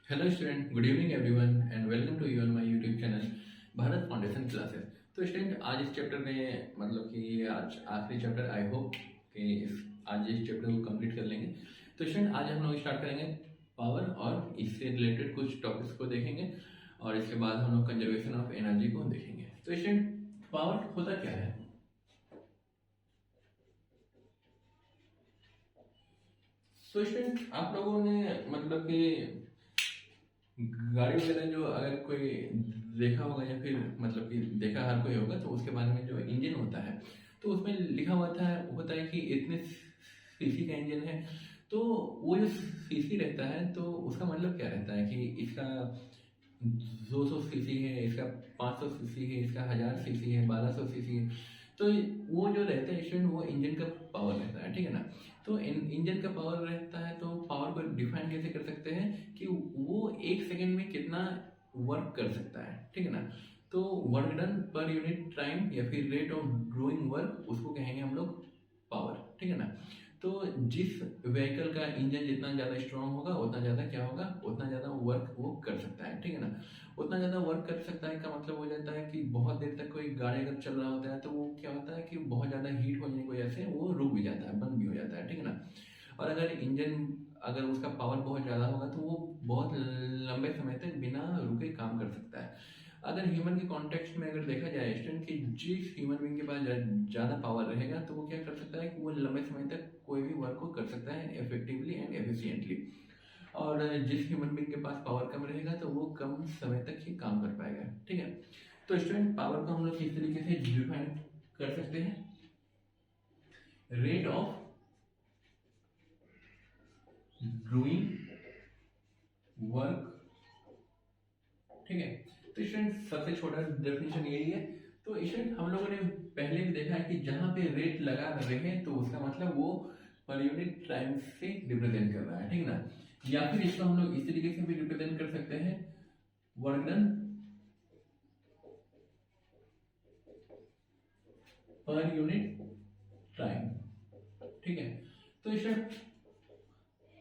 Hello student, good evening everyone and welcome to you on my YouTube channel Bharat foundation classes. तो student, आज इस chapter में मतलब कि आज आखिरी चैप्टर, आई होप कि आज इस चैप्टर को कंप्लीट कर लेंगे। तो स्टूडेंट, आज हम लोग स्टार्ट करेंगे पावर और इससे रिलेटेड कुछ टॉपिक्स को देखेंगे और इसके बाद हम लोग कंजर्वेशन ऑफ एनर्जी को देखेंगे। तो स्टूडेंट, पावर होता क्या है? तो स्टूडेंट, आप लोगों ने मतलब कि गाड़ी वगैरह जो अगर कोई देखा होगा या फिर मतलब कि देखा हर कोई होगा, तो उसके बारे में जो इंजन होता है तो उसमें लिखा हुआ होता है कि इतने सीसी का इंजन है। तो वो जो सीसी रहता है तो उसका मतलब क्या रहता है कि इसका 200 सीसी है, इसका 500 सीसी है, इसका 1000 सीसी है, 1200 सीसी है। तो वो जो रहता है स्टूडेंट, वो इंजन का पावर रहता है, ठीक है ना। तो इंजन का पावर रहता है, तो पावर को डिफाइन कैसे कर सकते हैं कि वो 1 सेकंड में कितना वर्क कर सकता है, ठीक है ना। तो वर्क डन पर यूनिट टाइम या फिर रेट ऑफ डूइंग वर्क, उसको कहेंगे हम लोग पावर, ठीक है ना। तो जिस व्हीकल का इंजन जितना ज़्यादा स्ट्रांग होगा उतना ज़्यादा क्या होगा, उतना ज़्यादा वर्क वो कर सकता है, ठीक है ना। उतना ज़्यादा वर्क कर सकता है का मतलब हो जाता है कि बहुत देर तक कोई गाड़ी अगर चल रहा होता है तो वो क्या होता है कि बहुत ज़्यादा हीट होने की वजह से वो रुक भी जाता है, बंद भी हो जाता है, ठीक है ना। और अगर इंजन अगर उसका पावर बहुत ज़्यादा होगा तो वो बहुत लंबे समय तक बिना रुके काम कर सकता है। अगर ह्यूमन के कॉन्टेक्स्ट में अगर देखा जाए स्टूडेंट कि जिस ह्यूमन बीइंग के पास ज़्यादा पावर रहेगा तो वो क्या कर सकता है कि वो लंबे समय तक कोई भी वर्क को कर सकता है इफेक्टिवली एंड एफिशिएंटली। और जिस ह्यूमन बीइंग के पास पावर कम रहेगा तो वो कम समय तक ही काम कर पाएगा, ठीक है। तो स्टूडेंट, पावर को हम लोग किस तरीके से डिफाइन कर सकते हैं? रेट ऑफ डूइंग वर्क, ठीक है। तो स्टूडेंट, सबसे छोटा डेफिनेशन यही है। तो स्टूडेंट, हम लोगों ने पहले भी देखा है कि जहां पे रेट लगा रहे तो उसका मतलब वो पर यूनिट टाइम से रिप्रेजेंट कर रहा है, ठीक है ना। या फिर इसको हम लोग इस तरीके से भी रिप्रेजेंट कर सकते हैं, वर्क डन पर यूनिट टाइम, ठीक है। तो स्टूडेंट,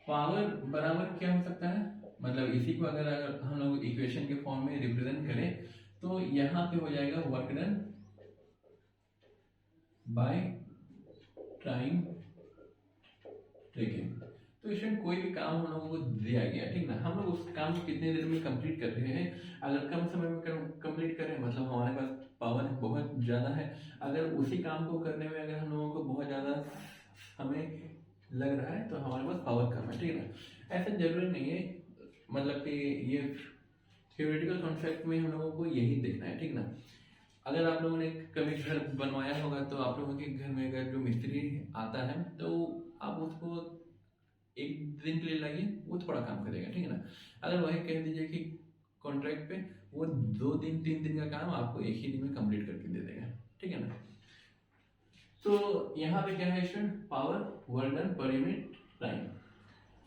पावर बराबर क्या हो सकता है, मतलब इसी को अगर हम लोग इक्वेशन के फॉर्म में रिप्रेजेंट करें तो यहाँ पे हो जाएगा work done by time taken. तो स्टूडेंट, कोई भी काम हम लोगों को दिया गया, ठीक ना, हम लोग उस काम को कितने देर में कंप्लीट कर रहे हैं। अगर कम समय में कंप्लीट करें मतलब हमारे पास पावर बहुत ज़्यादा है। अगर उसी काम को करने में अगर हम लोगों को बहुत ज़्यादा समय लग रहा है तो हमारे पास पावर कम है, ठीक है ना। ऐसा जरूरी नहीं है, मतलब कि ये थियोरेटिकल कॉन्सेप्ट में हम लोगों को यही देखना है, ठीक ना। अगर आप लोगों ने कभी घर बनवाया होगा तो आप लोगों के घर में अगर जो मिस्त्री आता है तो आप उसको एक दिन के लिए लाइए, वो थोड़ा काम करेगा, ठीक है ना। अगर वही कह दीजिए कि कॉन्ट्रैक्ट पे, वो 2 दिन 3 दिन का काम आपको एक ही दिन में कंप्लीट करके दे देगा, ठीक है ना। तो यहाँ पे क्या है स्टूडेंट, पावर वर्क डन पर यूनिट टाइम।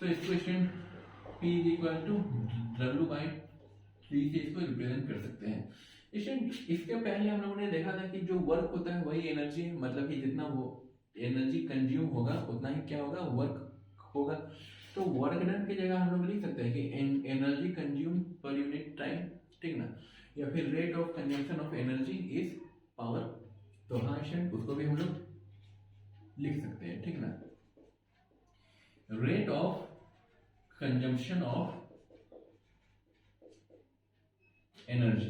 तो इसको student P is equal to W by 3 से इसको रिप्रेजेंट कर सकते हैं। स्टूडेंट, इसके पहले हम लोगों ने देखा था कि जो वर्क होता है वही एनर्जी है, मतलब कि जितना वो एनर्जी कंज्यूम होगा उतना ही क्या होगा, वर्क होगा। तो वर्क डन की जगह हम लोग लिख सकते हैं कि एनर्जी कंज्यूम पर यूनिट टाइम, ठीक ना, या फिर rate of consumption of energy is power. तो हाँ स्टूडेंट, उसको भी हम लोग लिख सकते हैं, ठीक ना। Rate of consumption of energy,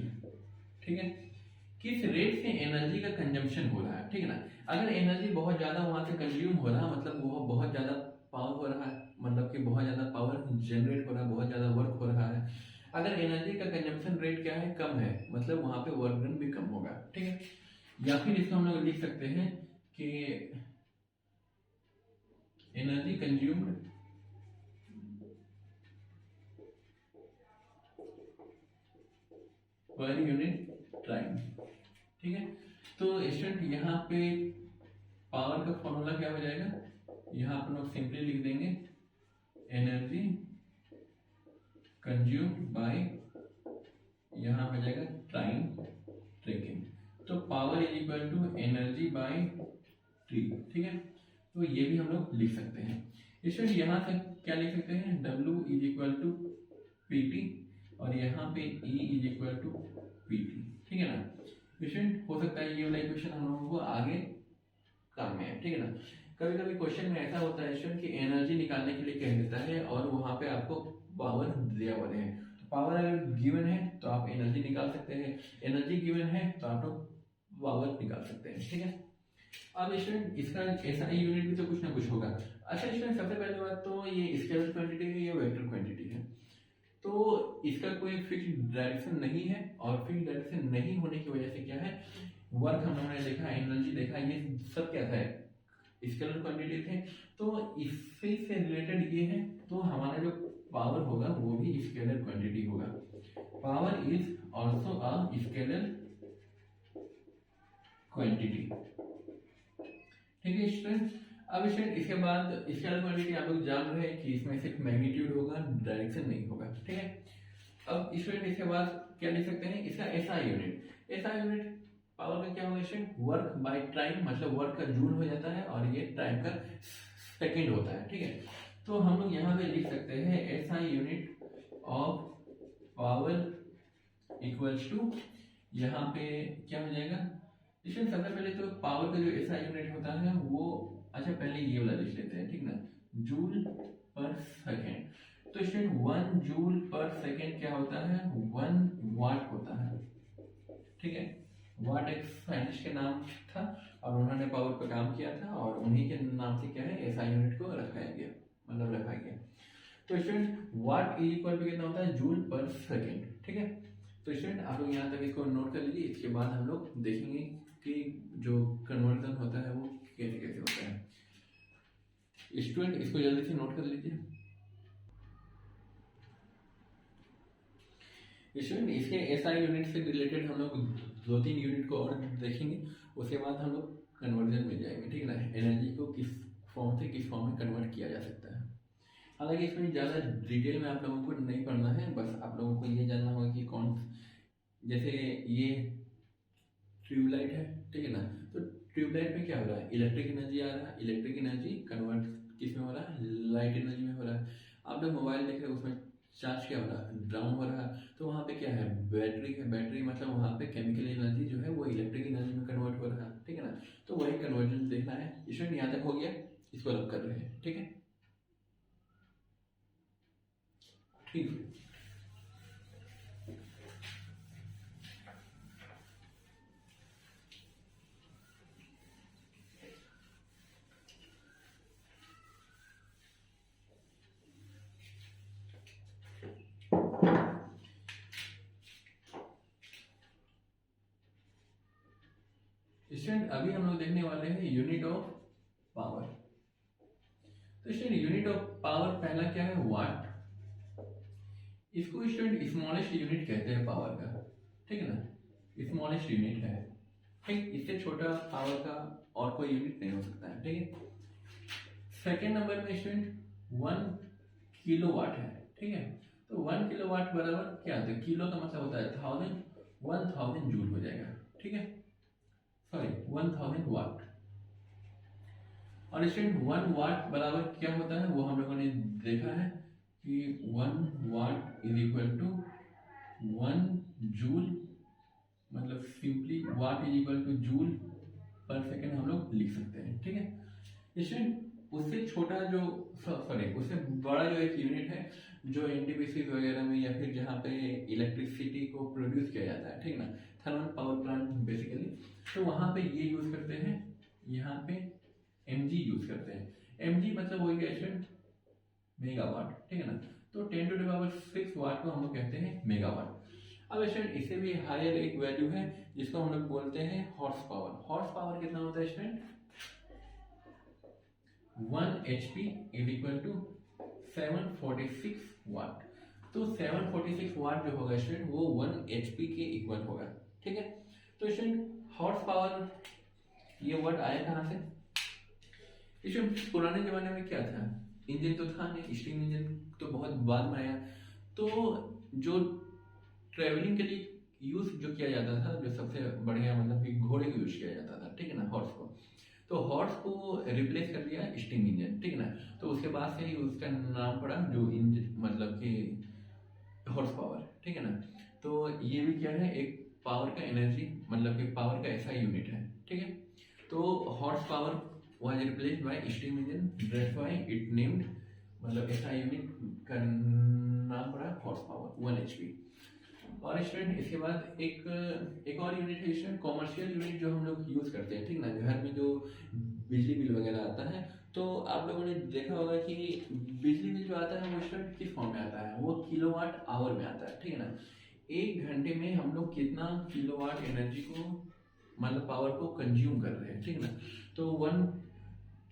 ठीक है, किस रेट से एनर्जी का कंजम्पशन हो रहा है, ठीक है ना। अगर एनर्जी बहुत ज्यादा वहां से कंज्यूम हो रहा है मतलब वो बहुत ज्यादा पावर हो रहा है, मतलब कि बहुत ज्यादा पावर जनरेट हो रहा है, बहुत ज्यादा वर्क हो रहा है। अगर एनर्जी का कंजम्पशन रेट क्या है, कम है, मतलब वहां पे वर्क डन भी कम होगा, ठीक है। या फिर इसको हम लोग लिख सकते हैं कि एनर्जी कंज्यूम्ड पर यूनिट टाइम, ठीक है। तो स्टूडेंट, यहाँ पे पावर का फॉर्मूला क्या हो जाएगा, यहाँ पर लोग सिंपली लिख देंगे एनर्जी कंज्यूम बाय, यहाँ हो जाएगा टाइम टेकन। तो power is equal to energy by T, ठीक है। तो ये भी हम लोग लिख सकते हैं। स्टूडेंट, यहाँ से क्या लिख सकते हैं, W is equal to PT पे E is equal to PT, ठीक है ना। स्टूडेंट हो सकता है ये वाला इक्वेशन हम लोगों को आगे काम में है, ठीक है ना। कभी कभी क्वेश्चन में ऐसा होता है स्टूडेंट कि एनर्जी निकालने के लिए कह देता है और वहां पे आपको पावर दिया हुआ है। तो पावर अगर गिवन है तो आप एनर्जी निकाल सकते हैं, एनर्जी गिवन है तो आप लोग पावर निकाल सकते हैं, ठीक है। अब स्टूडेंट इसका SI यूनिट भी तो कुछ ना कुछ होगा। अच्छा स्टूडेंट, सबसे पहले बात तो ये स्केलर क्वांटिटी है, ये वेक्टर क्वांटिटी है, तो इसका कोई फिक्स्ड डायरेक्शन नहीं है, और फिक्स्ड डायरेक्शन नहीं होने की वजह से क्या है, वर्क हम लोगों ने देखा, एनर्जी देखा, ये सब क्या था, स्केलर क्वांटिटी थे। तो इससे से रिलेटेड ये है, तो हमारा जो पावर होगा वो भी स्केलर क्वांटिटी होगा। Power is also a scalar quantity, ठीक है स्टूडेंट। अब स्टूडेंट इसके बाद स्केलर क्वांटिटी आप लोग जान रहे हैं कि इसमें सिर्फ मैग्नीट्यूड होगा, डायरेक्शन नहीं होगा, ठीक है। अब स्टूडेंट इसके बाद क्या लिख सकते हैं, इसका SI unit, SI unit power का क्या होगा स्टूडेंट, वर्क बाय टाइम, मतलब वर्क का जूल हो जाता है और ये टाइम का सेकंड होता है, ठीक है। तो हम लोग यहाँ पे लिख सकते हैं SI unit of power equals to, यहाँ पे क्या हो जाएगा स्टूडेंट, सबसे पहले तो पावर का जो SI यूनिट होता है वो, अच्छा पहले ये वाला लिख लेते हैं, ठीक ना, जूल पर सेकेंड। तो स्टूडेंट 1 जूल पर सेकेंड क्या होता है, 1 वाट होता है, ठीक है। वाट एक साइंटिस्ट के नाम था और उन्होंने पावर पर काम किया था और उन्हीं के नाम से क्या है SI यूनिट को रखाया गया, मतलब रखा गया। तो student watt is equal to कितना होता है, जूल पर सेकेंड, ठीक है। तो स्टूडेंट आप लोग यहाँ तक इसको नोट कर लीजिए, इसके बाद हम लोग देखेंगे कि जो कन्वर्जन होता है वो कैसे कैसे होता है। स्टूडेंट इसको जल्दी से नोट कर लीजिए। स्टूडेंट इसके SI यूनिट से रिलेटेड हम लोग 2-3 यूनिट को और देखेंगे, उसके बाद हम लोग कन्वर्जन में जाएंगे, ठीक है ना, एनर्जी को किस फॉर्म से किस फॉर्म में कन्वर्ट किया जा सकता है। हालांकि इसमें ज़्यादा डिटेल में आप लोगों को नहीं पढ़ना है, बस आप लोगों को ये जानना होगा कि कौन, जैसे ये ट्यूबलाइट है, ठीक है ना, तो ट्यूबलाइट में क्या हो रहा है, इलेक्ट्रिक एनर्जी आ रहा है, इलेक्ट्रिक एनर्जी कन्वर्ट किस में हो रहा है, लाइट एनर्जी में हो रहा है। आप लोग मोबाइल देख रहे हो, उसमें चार्ज क्या हो रहा है, डाउन हो रहा है, तो वहाँ पे क्या है, बैटरी है, बैटरी मतलब वहाँ पे केमिकल एनर्जी जो है वो इलेक्ट्रिक एनर्जी में कन्वर्ट हो रहा है, ठीक है ना। तो वही कन्वर्जन देखना है। स्टूडेंट यहाँ तक हो गया, इसको रब कर रहे हैं, ठीक है, ठीक है। स्टूडेंट अभी हम लोग देखने वाले हैं यूनिट ऑफ पावर। तो स्टूडेंट यूनिट ऑफ पावर पहला क्या है, वाट। इसको स्टूडेंट स्मॉलेस्ट यूनिट कहते हैं पावर का, ठीक है ना, स्मॉलेस्ट यूनिट है, ठीक। इससे छोटा पावर का और कोई यूनिट नहीं हो सकता है, ठीक है। सेकेंड नंबर में स्टूडेंट 1 किलोवाट है, ठीक है। तो 1 किलोवाट बराबर क्या होता है, किलो का मतलब होता है 1000 जूल हो जाएगा, ठीक है, सॉरी 1000 वाट। और स्टूडेंट 1 वाट बराबर क्या होता है वो हम लोगों ने देखा है कि 1 watt is equal to 1 joule, मतलब simply watt is equal to joule per second हम लोग लिख सकते हैं, ठीक है। स्टूडेंट उससे छोटा जो, सॉरी उससे बड़ा जो एक यूनिट है जो एनटीपीसी वगैरह में या फिर जहाँ पे इलेक्ट्रिसिटी को प्रोड्यूस किया जाता है, ठीक ना, थर्मल पावर प्लांट बेसिकली, तो वहाँ पे ये यूज करते हैं, यहाँ पे mg यूज करते हैं। mg मतलब वही स्टूडेंट मेगावाट, ठीक है ना। तो 10⁶ वाट को हम लोग कहते हैं मेगावाट। अब स्टूडेंट इससे भी हायर एक वैल्यू है जिसको हम लोग बोलते हैं हॉर्स पावर। हॉर्स पावर कितना होता है student, 1 HP is equal to 746 watt. तो 746 वाट जो होगा स्टूडेंट वो 1 HP के इक्वल होगा, ठीक है। तो स्टूडेंट हॉर्स पावर ये वर्ड आया कहाँ से, स्टूडेंट पुराने जमाने में क्या था, इंजन तो था नहीं, स्टीम इंजन तो बहुत बाद में आया। तो जो ट्रेवलिंग के लिए यूज जो किया जाता था, जो सबसे बढ़िया मतलब कि घोड़े को यूज किया जाता था, ठीक है ना, हॉर्स को। तो हॉर्स को रिप्लेस कर दिया स्टीम इंजन, ठीक है ना। तो उसके बाद से ही उसका नाम पड़ा जो इंजन मतलब कि हॉर्स पावर, ठीक है ना। तो ये भी क्या है, एक पावर का एनर्जी मतलब कि पावर का ऐसा यूनिट है, ठीक है। तो horse power was replaced by steam engine, that's why it named, मतलब ऐसा यूनिट का नाम पड़ा हॉर्स पावर 1 HP। और स्टूडेंट इसके बाद एक और यूनिट है स्टूडेंट, कॉमर्शियल यूनिट जो हम लोग यूज करते हैं, ठीक ना, घर में जो बिजली बिल वगैरह आता है। तो आप लोगों ने देखा होगा कि बिजली बिल जो आता है वो स्टूडेंट किस फॉर्म में आता है, वो किलोवाट आवर में आता है, ठीक है ना। एक घंटे में हम लोग कितना किलोवाट एनर्जी को मतलब पावर को कंज्यूम कर रहे हैं, ठीक है ना। तो 1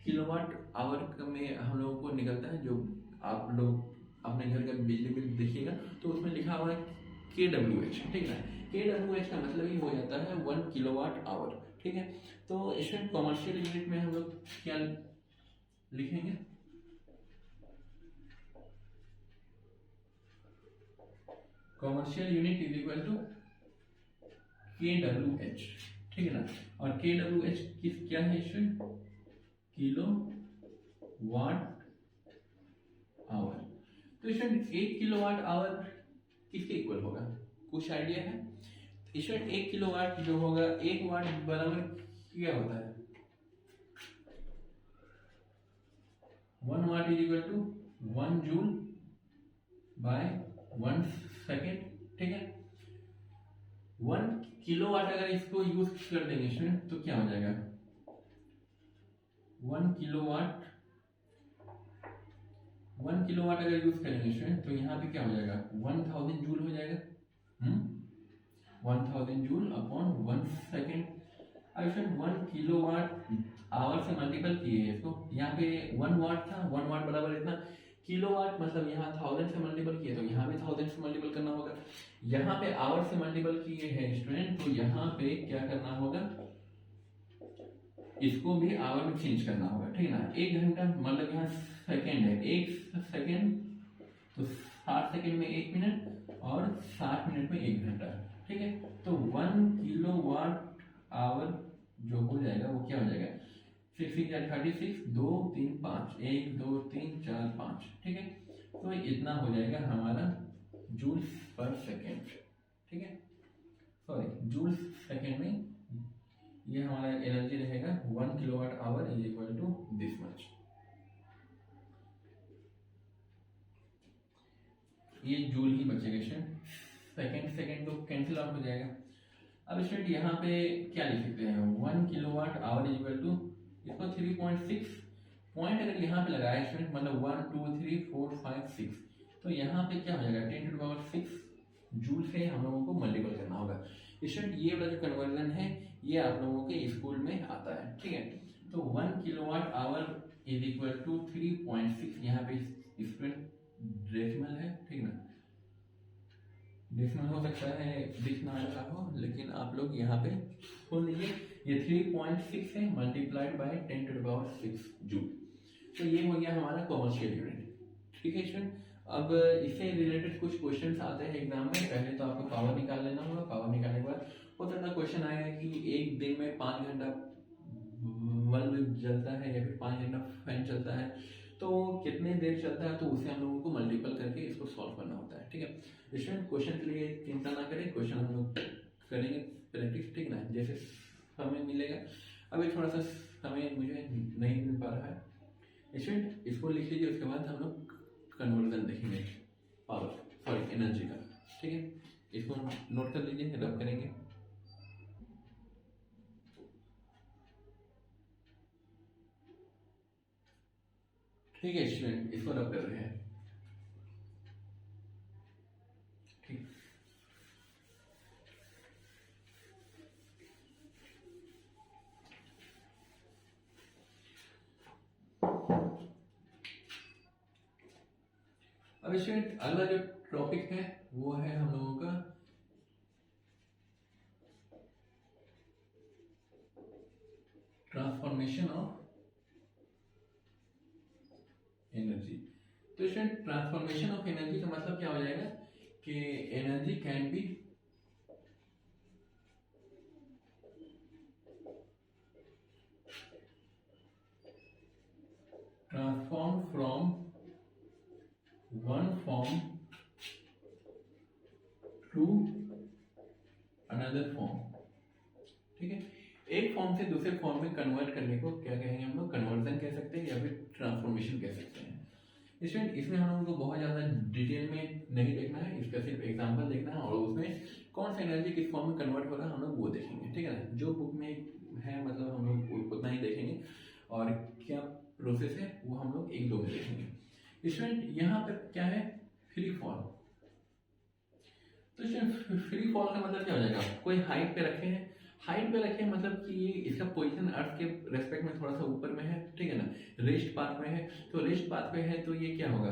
किलोवाट आवर में हम लोगों को निकलता है, जो आप लोग अपने घर का बिजली बिल देखिएगा तो उसमें लिखा हुआ है KWH, ठीक है ना। KWH का मतलब ही हो जाता है 1 किलोवाट आवर, ठीक है। तो इसमें कॉमर्शियल यूनिट में हम लोग क्या लिखेंगे, commercial unit is equal to KWH, ठीक है ना। और KWH क्या है स्टूडेंट, किलो वाट आवर। तो स्टूडेंट 1 किलोवाट आवर किसके इक्वल होगा, कुछ आइडिया है स्टूडेंट? 1 किलोवाट जो होगा, 1 वाट बराबर क्या होता है, 1 watt is equal to 1 joule by 1 second, ठीक है। 1 किलोवाट अगर इसको यूज कर देंगे स्टूडेंट तो क्या हो जाएगा, 1 किलोवाट अगर यूज करेंगे स्टूडेंट तो यहाँ पे क्या हो जाएगा, 1000 जूल हो जाएगा, 1000 जूल अपॉन 1 सेकेंड। अब स्टूडेंट 1 किलोवाट आवर से मल्टीपल किए हैं इसको, यहाँ पे 1 वाट था, 1 वाट बराबर इतना, किलोवाट मतलब यहाँ 1000 से मल्टीपल किए तो यहाँ भी 1000 से मल्टीपल करना होगा। यहाँ पे आवर से मल्टीपल किए हैं स्टूडेंट तो यहाँ पे क्या करना होगा, इसको भी आवर में चेंज करना होगा, ठीक है ना। 1 घंटा मतलब यहाँ सेकेंड है, 1 सेकेंड तो 60 सेकेंड में 1 मिनट और 60 मिनट में 1 घंटा, ठीक है। तो 1 किलोवाट आवर जो हो जाएगा वो क्या हो जाएगा, 6 6 36, 2 3 5, 1 2 3 4 5, ठीक है। तो इतना हो जाएगा हमारा जूल पर सेकेंड, ठीक है, सॉरी जूल सेकेंड में ये हमारा एनर्जी रहेगा 1 kilowatt hour is equal to this much. ये जूल ही बचेगा स्टूडेंट, सेकेंड तो कैंसिल आउट हो जाएगा। अब स्टूडेंट यहाँ पे क्या लिख सकते हैं, 1 kilowatt hour is equal to, इसको 3.6 पॉइंट अगर यहाँ पे लगाया स्टूडेंट मतलब 1 2 3 4 5 6, तो यहाँ पे क्या हो जाएगा 10 टू द पावर 6 जूल से हम लोगों को मल्टीपल करना होगा। स्टूडेंट ये वाला जो कन्वर्जन है ये आप लोगों के स्कूल में आता है, ठीक है। तो 1 kilowatt hour is equal to 3.6, यहाँ पे स्टूडेंट डेसिमल है, ठीक ना, डेसिमल हो सकता है दिख ना रहा हो लेकिन आप लोग यहाँ पे खोल लीजिए, ये 3.6 है multiplied by 10 to the power 6 joule. तो ये हो गया हमारा कॉमर्शियल यूनिट, ठीक है स्टूडेंट। अब इससे रिलेटेड कुछ क्वेश्चंस आते हैं एग्जाम में, पहले तो आपको पावर निकाल लेना होगा, पावर निकालने के बाद हो सकता है क्वेश्चन आएगा कि एक दिन में 5 घंटा बल्ब जलता है या फिर 5 घंटा फैन चलता है, तो कितने देर चलता है, तो उसे हम लोगों को मल्टीपल करके इसको सॉल्व करना होता है, ठीक है स्टूडेंट। क्वेश्चन के लिए चिंता ना करें, क्वेश्चन हम लोग करेंगे प्रैक्टिस, ठीक ना, जैसे समय मिलेगा। अभी थोड़ा सा समय मुझे नहीं मिल पा रहा है स्टूडेंट, इसको लिख लीजिए, उसके बाद हम लोग कन्वर्जन देखेंगे पावर सॉरी एनर्जी का, ठीक है। इसको नोट कर लीजिए, रब करेंगे। ठीक है स्टूडेंट, इसको रब कर रहे हैं, ठीक। अब स्टूडेंट अगला जो टॉपिक है वो है हम लोगों का ट्रांसफॉर्मेशन ऑफ एनर्जी। तो स्टूडेंट ट्रांसफॉर्मेशन ऑफ एनर्जी का मतलब क्या हो जाएगा कि energy can be transform from one form to another form. ठीक है, एक फॉर्म से दूसरे फॉर्म में कन्वर्ट करने को क्या कहेंगे हम लोग, कन्वर्जन कह सकते हैं या फिर ट्रांसफॉर्मेशन कह सकते हैं। इसमें हम लोगों को बहुत ज़्यादा डिटेल में नहीं देखना है, इसका सिर्फ एग्जांपल देखना है और उसमें कौन सा एनर्जी किस फॉर्म में कन्वर्ट हो रहा है हम लोग वो देखेंगे। ठीक है ना, जो बुक में है मतलब हम लोग उतना ही देखेंगे और क्या प्रोसेस है वो हम लोग एक दो में देखेंगे। इसमें यहाँ पर क्या है, फ्री फॉल। तो इसमें फ्री फॉल का मतलब क्या हो जाएगा, कोई हाइट पे रखे हैं, हाइट पे रखे मतलब कि ये इसका पोजीशन अर्थ के रेस्पेक्ट में थोड़ा सा ऊपर में है। ठीक है ना, रेस्ट पाथ में है, तो रेस्ट पाथ पे है तो ये क्या होगा,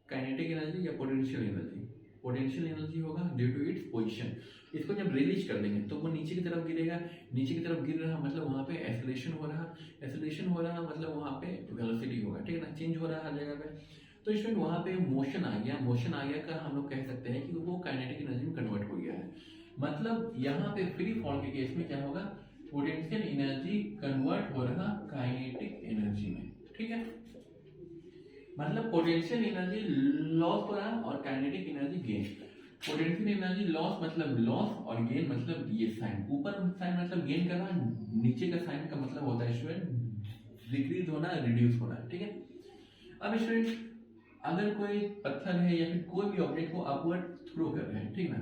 काइनेटिक एनर्जी या पोटेंशियल एनर्जी, पोटेंशियल एनर्जी होगा ड्यू टू इट्स पोजीशन। इसको जब रिलीज कर देंगे तो वो नीचे की तरफ गिरेगा, नीचे की तरफ गिर रहा मतलब वहाँ पे एक्सेलरेशन हो रहा, एक्सेलरेशन हो रहा मतलब वहाँ पे वेलोसिटी होगा। ठीक है ना, चेंज हो रहा हर जगह पे। तो इसमें वहाँ पे मोशन आ गया, मोशन आ गया का हम लोग कह सकते हैं कि वो काइनेटिक एनर्जी में कन्वर्ट हो गया है। मतलब यहाँ पे फ्री फॉल के केस में क्या होगा, पोटेंशियल एनर्जी कन्वर्ट हो रहा काइनेटिक एनर्जी में। ठीक है, मतलब पोटेंशियल एनर्जी लॉस हो रहा और kinetic energy gain. Potential energy loss मतलब लॉस और गेन मतलब ये साइन, ऊपर साइन मतलब गेन करना, नीचे का साइन का मतलब होता है स्टूडेंट डिक्रीज होना, रिड्यूस होना। ठीक है, अब स्टूडेंट अगर कोई पत्थर है या फिर कोई भी ऑब्जेक्ट को अपवर्ड थ्रो कर रहे हैं, ठीक ना,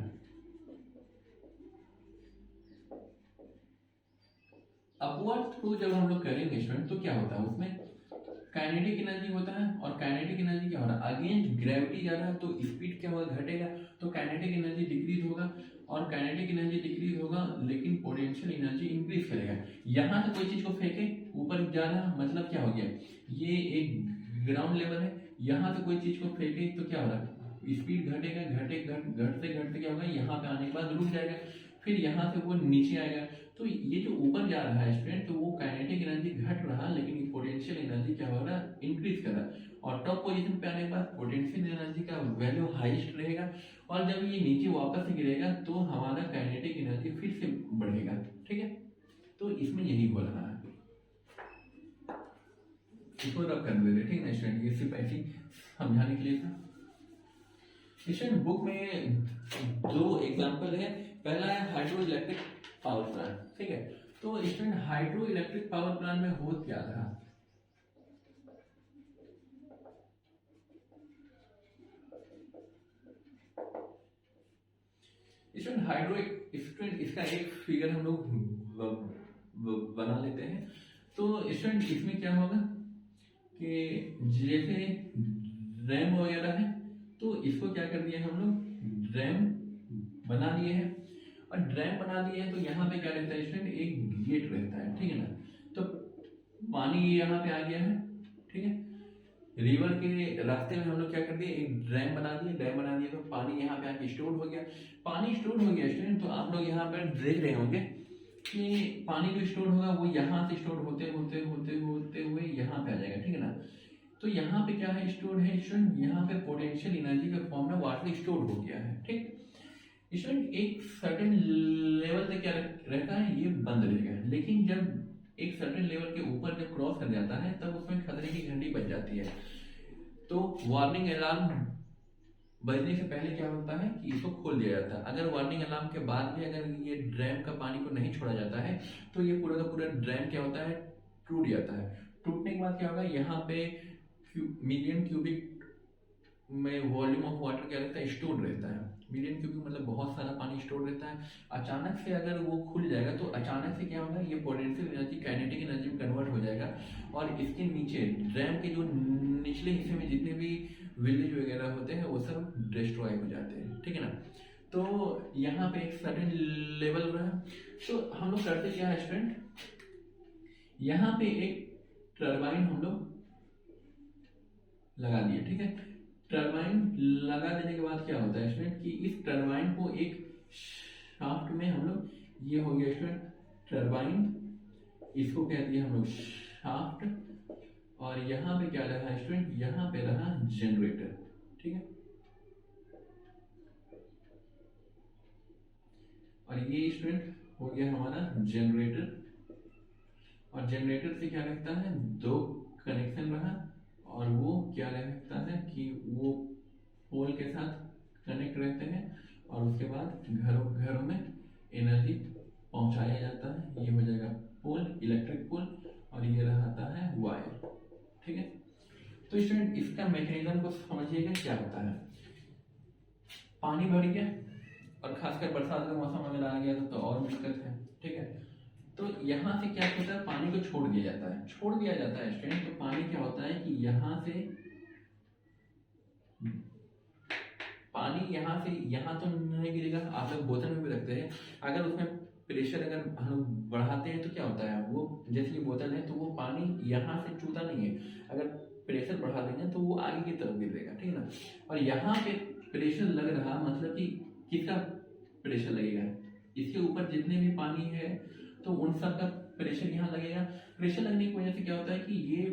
अपवर्ड थ्रो जब हम लोग करेंगे स्टूडेंट तो क्या होता है, उसमें काइनेटिक एनर्जी होता है और काइनेटिक एनर्जी क्या हो रहा है, अगेंस्ट ग्रेविटी जा रहा है तो स्पीड क्या होगा, घटेगा, तो काइनेटिक एनर्जी डिक्रीज होगा और काइनेटिक एनर्जी डिक्रीज होगा लेकिन पोटेंशियल एनर्जी इंक्रीज करेगा। यहाँ से कोई चीज को फेंके ऊपर जा रहा मतलब क्या हो गया, ये एक ग्राउंड लेवल है, यहाँ से कोई चीज को फेंके तो क्या हो रहा है, स्पीड घटेगा, घटते घटते क्या होगा, यहाँ पे आने के बाद रुक जाएगा, फिर यहाँ से वो नीचे आएगा। तो ये जो ऊपर जा रहा है स्टूडेंट तो वो काइनेटिक एनर्जी घट रहा लेकिन पोटेंशियल एनर्जी क्या हो रहा है, इंक्रीज कर रहा है। और टॉप पोजीशन पे आने के बाद पोटेंशियल एनर्जी का वैल्यू हाईएस्ट रहेगा और जब ये नीचे वापस स्गिरेगा तो हमारा काइनेटिक एनर्जी फिर से बढ़ेगा। ठीक है, तो इसमें यही हो रहा है, इसको रब कर दे रहे। ठीक है स्टूडेंट, ये सिर्फ ऐसी समझाने के लिए था। स्टूडेंट बुक में दो एग्जांपल है, पहला है हाइड्रो इलेक्ट्रिक पावर प्लांट। ठीक है, तो student hydro electric power plant में हो क्या था, स्टूडेंट हाइड्रो, स्टूडेंट इसका एक फिगर हम लोग बना लेते हैं। तो स्टूडेंट इसमें क्या होगा कि जैसे रैम वगैरह है तो इसको क्या कर दिया हम लोग, रैम बना दिए हैं और ड्रैम बना दिए हैं। तो यहाँ पे क्या रहता है स्टूडेंट, एक गेट रहता है। ठीक है ना, तो पानी यहाँ पे आ गया है। ठीक है, रिवर के रास्ते में हम लोग क्या कर दिए, एक ड्रैम बना दिए, डैम बना दिए तो पानी यहाँ पे आके स्टोर हो गया। पानी स्टोर हो गया स्टूडेंट, तो आप लोग यहाँ पर देख रहे होंगे कि पानी जो स्टोर होगा वो यहाँ से स्टोर होते होते होते होते हुए यहाँ पे आ जाएगा। ठीक है ना, तो यहाँ पे क्या है, स्टोर है स्टूडेंट, यहाँ पे पोटेंशियल एनर्जी के फॉर्म में वाटर स्टोर हो गया है। ठीक, स्टूडेंट एक सर्टेन लेवल तक क्या रहता है, ये बंद रहेगा, लेकिन जब एक सर्टेन लेवल के ऊपर जब क्रॉस कर जाता है तब उसमें खतरे की घंटी बज जाती है। तो वार्निंग अलार्म बजने से पहले क्या होता है कि इसको खोल दिया जाता है। अगर वार्निंग अलार्म के बाद भी अगर ये ड्रैम का पानी को नहीं छोड़ा जाता है तो ये पूरा का पूरा ड्रैम क्या होता है, टूट जाता है। टूटने के बाद क्या होगा, यहाँ पे मिलियन क्यूबिक में वॉल्यूम ऑफ वाटर क्या रहता है, स्टोर रहता है। मिलियन क्यूबिक मतलब बहुत सारा पानी स्टोर रहता है। अचानक से अगर वो खुल जाएगा तो अचानक से क्या होगा, ये पोटेंशियल एनर्जी काइनेटिक एनर्जी में कन्वर्ट हो जाएगा और इसके नीचे ड्रैम के जो निचले हिस्से में जितने भी विलेज वगैरह होते हैं वो सब डिस्ट्रॉय हो जाते हैं। ठीक है ना, तो यहाँ पे एक सर्टेन लेवल रहा। तो हम लोग करते क्या है स्टूडेंट, यहाँ पे एक टरबाइन हम लोग लगा दिए। ठीक है, टरबाइन लगा देने के बाद क्या होता है स्टूडेंट कि इस टरबाइन को एक शाफ्ट में हम लोग, ये हो गया स्टूडेंट टरबाइन, इसको कह दिया हम लोग शाफ्ट, और यहाँ पे क्या रहा स्टूडेंट, यहाँ पे रहा जनरेटर। ठीक है, और ये स्टूडेंट हो गया हमारा जनरेटर, और जनरेटर से क्या लगता है, दो कनेक्शन रहा और वो क्या रहता है कि वो पोल के साथ कनेक्ट रहते हैं और उसके बाद घरों में एनर्जी पहुंचाया जाता है। ये हो जाएगा पोल, इलेक्ट्रिक पोल, और ये रहता है वायर। ठीक है, तो स्टूडेंट इसका मैकेनिज्म को समझिएगा क्या होता है। पानी भर गया, और खासकर बरसात का मौसम अगर आ गया तो और दिक्कत है। ठीक है, तो यहाँ से क्या होता है, पानी को छोड़ दिया जाता है। छोड़ दिया जाता है स्टूडेंट, तो पानी क्या होता है कि यहाँ से पानी यहाँ तो नहीं गिरेगा। आप लोग बोतल में भी रखते हैं, अगर उसमें प्रेशर अगर हम लोग बढ़ाते हैं तो क्या होता है, वो जैसे ये बोतल है तो वो पानी यहाँ से चूता नहीं है, अगर प्रेशर बढ़ा देंगे तो वो आगे की तरफ गिरेगा। ठीक है ना, और यहाँ पे प्रेशर लग रहा मतलब कि किसका प्रेशर लगेगा, इसके ऊपर जितने भी पानी है तो उन सब का प्रेशर यहाँ लगेगा। प्रेशर लगने की वजह से क्या होता है कि ये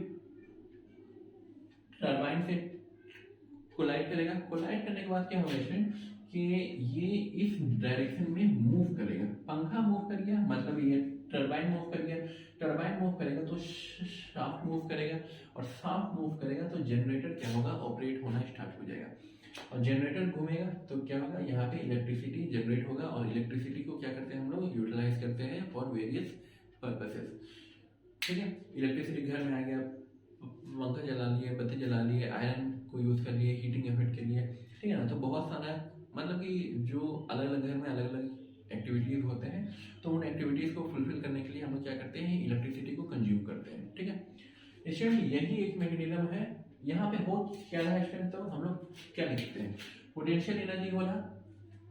टरबाइन से कोलाइड करेगा। कोलाइड करने के बाद क्या होगा स्टूडेंट कि ये इस डायरेक्शन में मूव करेगा। पंखा मूव कर गया मतलब ये टरबाइन मूव कर गया, टरबाइन मूव करेगा तो शाफ्ट मूव करेगा, और शाफ्ट मूव करेगा तो जनरेटर क्या होगा, ऑपरेट होना स्टार्ट हो जाएगा। और जनरेटर घूमेगा तो क्या होगा, यहाँ पे इलेक्ट्रिसिटी जनरेट होगा, और इलेक्ट्रिसिटी को क्या करते हैं हम लोग, यूटिलाइज करते हैं फॉर वेरियस पर्पसेस। ठीक है, इलेक्ट्रिसिटी घर में आ गया, पंखा जला लिए, बत्ती जला लिए, आयरन को यूज़ कर लिए हीटिंग इफेक्ट के लिए। ठीक है ना, तो बहुत सारा मतलब कि जो अलग अलग घर में अलग अलग एक्टिविटीज़ होते हैं, तो उन एक्टिविटीज़ को फुलफिल करने के लिए हम लोग क्या करते हैं, इलेक्ट्रिसिटी को कंज्यूम करते हैं। ठीक है स्टूडेंट, यही एक मैकेनिज्म है। यहाँ पे हो क्या रहा है स्टूडेंट, तो हम लोग क्या लिखते हैं, पोटेंशियल एनर्जी बोला।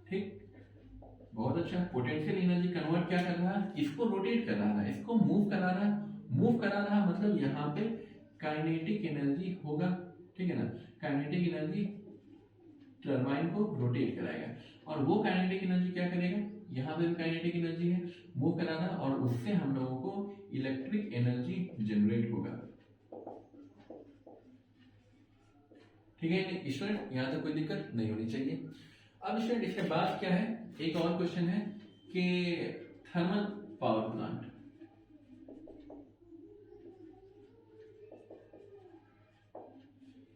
ठीक, बहुत अच्छा। पोटेंशियल एनर्जी कन्वर्ट क्या कर रहा है, इसको रोटेट करा रहा है, इसको मूव करा रहा है। मूव करा रहा मतलब यहाँ पे काइनेटिक एनर्जी होगा। ठीक है ना, काइनेटिक एनर्जी टरबाइन को रोटेट कराएगा, और वो काइनेटिक एनर्जी क्या करेगा, यहाँ पे भी काइनेटिक एनर्जी है, मूव कराना, और उससे हम लोगों को इलेक्ट्रिक एनर्जी जनरेट होगा। ठीक है स्टूडेंट, यहाँ तक कोई दिक्कत नहीं होनी चाहिए। अब स्टूडेंट इसके बाद क्या है, एक और क्वेश्चन है कि थर्मल पावर प्लांट।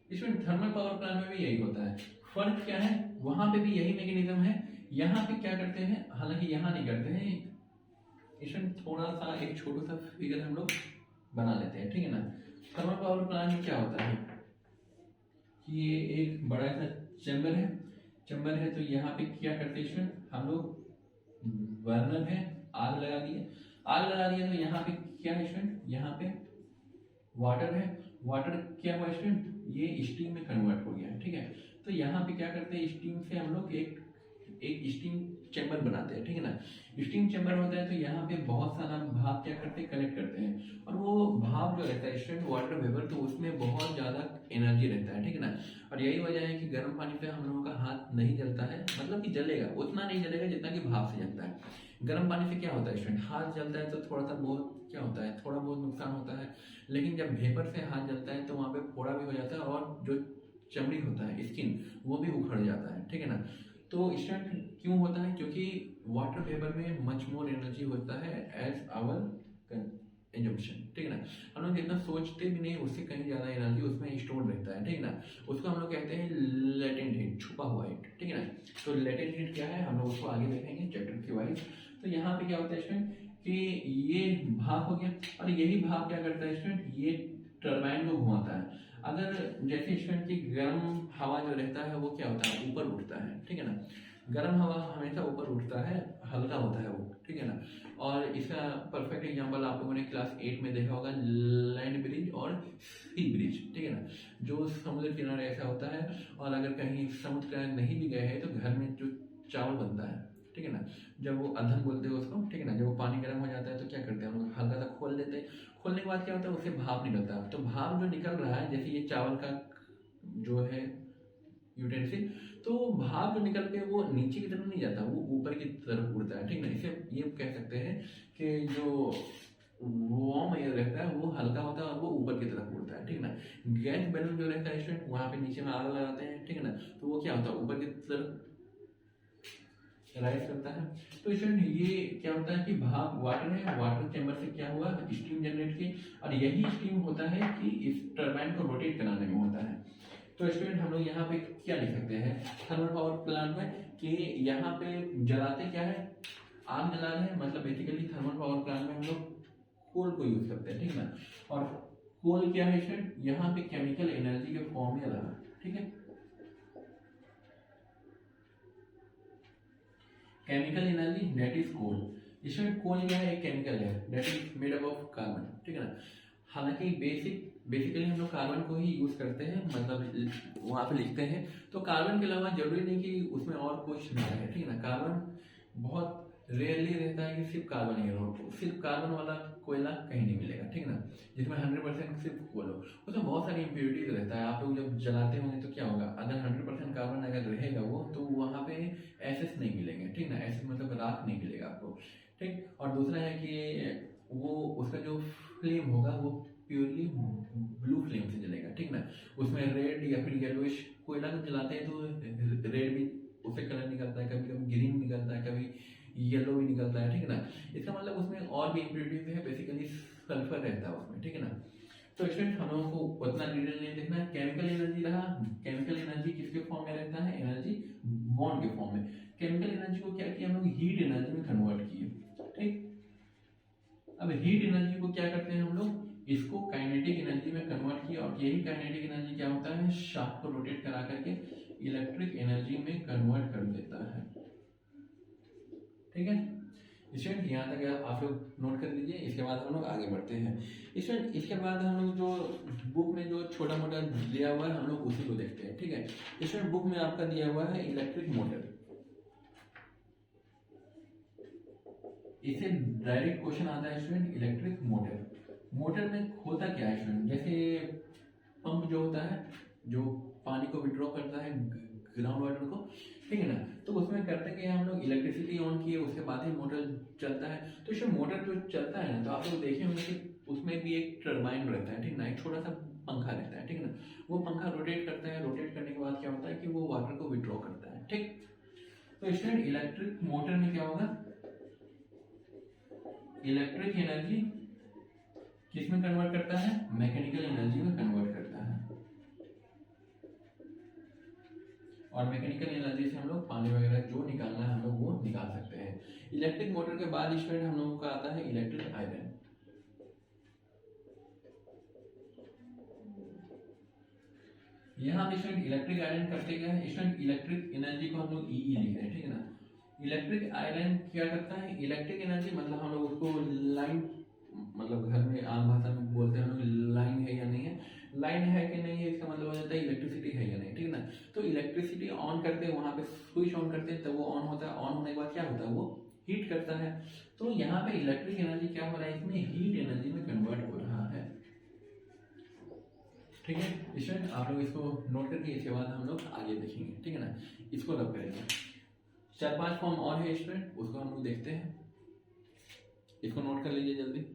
इसमें थर्मल पावर प्लांट में भी यही होता है। फर्क क्या है, वहां पे भी यही मैकेनिज्म है। यहाँ पे क्या करते हैं, हालांकि यहाँ नहीं करते हैं, इसमें थोड़ा सा एक छोटा सा फिगर हम लोग बना लेते हैं। ठीक है ना, थर्मल पावर प्लांट में क्या होता है कि ये एक बड़ा सा चैम्बर है, तो यहाँ पे क्या करते हैं हम लोग, बर्नर है, आग लगा दिया तो यहाँ पे क्या है स्टूडेंट, यहाँ पे वाटर है, वाटर क्या हुआ स्टूडेंट, ये स्टीम में कन्वर्ट हो गया। ठीक है, तो यहाँ पे क्या करते हैं, स्टीम से हम लोग एक स्टीम चैम्बर बनाते हैं। ठीक है ना, स्टीम चैम्बर होता है तो यहाँ पे बहुत सारा भाप क्या करते हैं, कलेक्ट करते हैं, और वो भाप जो रहता है स्टूडेंट, वाटर वेपर, तो उसमें बहुत ज़्यादा एनर्जी रहता है। ठीक है ना, और यही वजह है कि गर्म पानी पे हम लोगों का हाथ नहीं जलता है, मतलब कि जलेगा, उतना नहीं जलेगा जितना कि भाप से जलता है। गर्म पानी से क्या होता है स्टूडेंट, हाथ जलता है तो थोड़ा सा बहुत क्या होता है, थोड़ा बहुत नुकसान होता है, लेकिन जब वेपर से हाथ जलता है तो वहाँ पे फोड़ा भी हो जाता है, और जो चमड़ी होता है, स्किन, वो भी उखड़ जाता है। ठीक है ना, तो स्टूडेंट क्यों होता है, क्योंकि वाटर वेपर में मच मोर एनर्जी होता है एज आवर एजम्पशन। ठीक है ना, हम लोग जितना सोचते भी नहीं, उससे कहीं ज़्यादा एनर्जी उसमें स्टोर रहता है। ठीक है ना, उसको हम लोग कहते हैं लेटेंट हीट, छुपा हुआ हीट। ठीक है ना, तो लेटेंट हीट क्या है, हम लोग उसको आगे देखेंगे चैप्टर के वाइज। तो यहाँ पे क्या होता है स्टूडेंट कि ये भाप हो गया, और यही भाप क्या करता है स्टूडेंट, ये टरबाइन को घुमाता है। अगर जैसे स्टूडेंट की गर्म हवा जो रहता है वो क्या होता है, ऊपर उठता है। ठीक है ना, गर्म हवा हमेशा ऊपर उठता है, हल्का होता है वो। ठीक है ना, और इसका परफेक्ट एग्जांपल आप लोगों ने क्लास 8 में देखा होगा, लैंड ब्रिज और सी ब्रिज। ठीक है ना, जो समुद्र किनारे ऐसा होता है, और अगर कहीं समुद्र किनारे नहीं भी गए हैं तो घर में जो चावल बनता है, ठीक है ना, जब वो अधन बोलते हैं उसको। ठीक है ना, जब वो पानी गर्म हो जाता है तो क्या करते हैं हम लोग, हल्का सा खोल देते हैं। खोलने के बाद क्या होता है, उससे भाप निकलता है। तो भाप जो निकल रहा है, जैसे ये चावल का जो है यूटेंसिल, तो भाप जो निकल के वो नीचे की तरफ नहीं जाता, वो ऊपर की तरफ उड़ता है। ठीक है ना, इसे ये कह सकते हैं कि जो वार्म एयर रहता है वो हल्का होता है और वो ऊपर की तरफ उड़ता है। ठीक है ना, गैस बैलून जो रहता है स्टूडेंट, वहाँ पे नीचे में आग लगाते हैं। ठीक है ना, तो वो क्या होता है, ऊपर की तरफ राइज करता है। तो स्टूडेंट ये क्या होता है कि भाप वाटर है, वाटर चैम्बर से क्या हुआ, स्टीम जनरेट की, और यही स्टीम होता है कि इस टरबाइन को रोटेट कराने में होता है। तो स्टूडेंट हम लोग यहाँ पे क्या लिख सकते हैं थर्मल पावर प्लांट में, कि यहाँ पे जलाते क्या है, आग जला रहे हैं, मतलब बेसिकली थर्मल पावर प्लांट में हम लोग कोल को यूज करते हैं, ठीक है ना। और कोल क्या है स्टूडेंट, यहाँ पे केमिकल एनर्जी के फॉर्म में रहा, ठीक है। केमिकल एनर्जी दैट इज कोल। इसमें कोल क्या है, एक केमिकल है that is made up of carbon, ठीक है ना। हालांकि बेसिकली हम लोग कार्बन को ही यूज करते हैं, मतलब वहाँ पे लिखते हैं, तो कार्बन के अलावा जरूरी नहीं कि उसमें और कुछ ना रहे, ठीक है ना। कार्बन बहुत रेयरली रहता है कि सिर्फ कार्बन ही हो, सिर्फ कार्बन वाला कोयला कहीं नहीं मिलेगा, ठीक है ना, जिसमें 100% सिर्फ कोल हो। उसमें बहुत सारी इम्प्योरिटीज रहता है। आप लोग जब जलाते होंगे तो क्या होगा, अगर 100% कार्बन अगर रहेगा वो, तो वहाँ पे एसेस नहीं मिलेंगे, ठीक ना, एसेस मतलब राख नहीं मिलेगा आपको, ठीक। और दूसरा है कि वो उसका जो फ्लेम होगा वो प्योरली ब्लू फ्लेम से जलेगा, ठीक ना। उसमें रेड या फिर येलोइश कोयला को जलाते हैं तो रेड भी उससे कलर निकलता है, कभी कभी ग्रीन निकलता है, कभी येलो भी निकलता है, ठीक है ना। इसका मतलब उसमें और भी इम्प्योरिटीज है, बेसिकली सल्फर रहता है उसमें, ठीक है ना। तो स्टूडेंट हम लोगों को उतना डिटेल नहीं देखना है। केमिकल एनर्जी रहा, केमिकल एनर्जी किसके फॉर्म में रहता है, एनर्जी बॉन्ड के फॉर्म में। केमिकल एनर्जी को क्या किया हम लोग, हीट एनर्जी में कन्वर्ट किए, ठीक। अब हीट एनर्जी को क्या करते हैं हम लोग, इसको काइनेटिक एनर्जी में कन्वर्ट किया, और यही काइनेटिक एनर्जी क्या होता है, शाफ्ट को रोटेट करा करके इलेक्ट्रिक एनर्जी में कन्वर्ट कर देता है, ठीक है। स्टूडेंट यहाँ तक आप लोग नोट कर लीजिए, इसके बाद हम लोग आगे बढ़ते हैं। स्टूडेंट इसके बाद हम लोग जो बुक में जो छोटा मोटा दिया हुआ है हम लोग उसी को देखते हैं, ठीक है। स्टूडेंट बुक में आपका दिया हुआ है इलेक्ट्रिक मोटर। इसे डायरेक्ट क्वेश्चन आता है स्टूडेंट, इलेक्ट्रिक मोटर। मोटर में होता क्या है स्टूडेंट, जैसे पंप जो होता है जो पानी को विड्रॉ करता है ग्राउंड वाटर को, ठीक है ना, तो उसमें करते क्या हम लोग, इलेक्ट्रिसिटी ऑन किए उसके बाद ही मोटर चलता है। तो इसमें मोटर जो चलता है ना, तो आप लोग देखे होंगे कि उसमें भी एक टर्बाइन रहता है, ठीक ना, एक छोटा सा पंखा रहता है, ठीक है ना। वो पंखा रोटेट करता है, रोटेट करने के बाद क्या होता है कि वो वाटर को विड्रॉ करता है, ठीक। तो स्टूडेंट इलेक्ट्रिक मोटर में क्या होगा, इलेक्ट्रिक एनर्जी किस में कन्वर्ट करता है, मैकेनिकल एनर्जी में कन्वर्ट करता है। और मैकेनिकल एनर्जी से हम लोग पानी वगैरह जो निकालना है हम लोग वो निकाल सकते हैं। इलेक्ट्रिक मोटर के बाद स्टूडेंट हम लोगों का आता है इलेक्ट्रिक आयरन। यहाँ पे स्टूडेंट इलेक्ट्रिक आयरन करते क्या है, स्टूडेंट इलेक्ट्रिक एनर्जी को हम लोग ई लिख रहे हैं, ठीक है ना। इलेक्ट्रिक आयरन क्या करता है, इलेक्ट्रिक एनर्जी मतलब हम लोग उसको लाइन, मतलब घर में आम भाषा में बोलते हैं हम लोग लाइन है या नहीं है, लाइन है कि नहीं है इसका मतलब हो जाता है इलेक्ट्रिसिटी है या नहीं, ठीक है ना। तो इलेक्ट्रिसिटी ऑन करते हैं, वहां पे स्विच ऑन करते हैं, तब वो ऑन होता है, ऑन होने के बाद क्या होता है वो हीट करता है। तो यहाँ पे इलेक्ट्रिक एनर्जी क्या हो रहा है, इसमें हीट एनर्जी में कन्वर्ट हो रहा है, ठीक है। स्टूडेंट आप लोग इसको नोट करके इसके बाद हम लोग आगे देखेंगे, ठीक है ना, इसको रब करेंगे। 4-5 फॉर्म और है स्टूडेंट, उसको हम लोग देखते हैं, इसको नोट कर लीजिए जल्दी।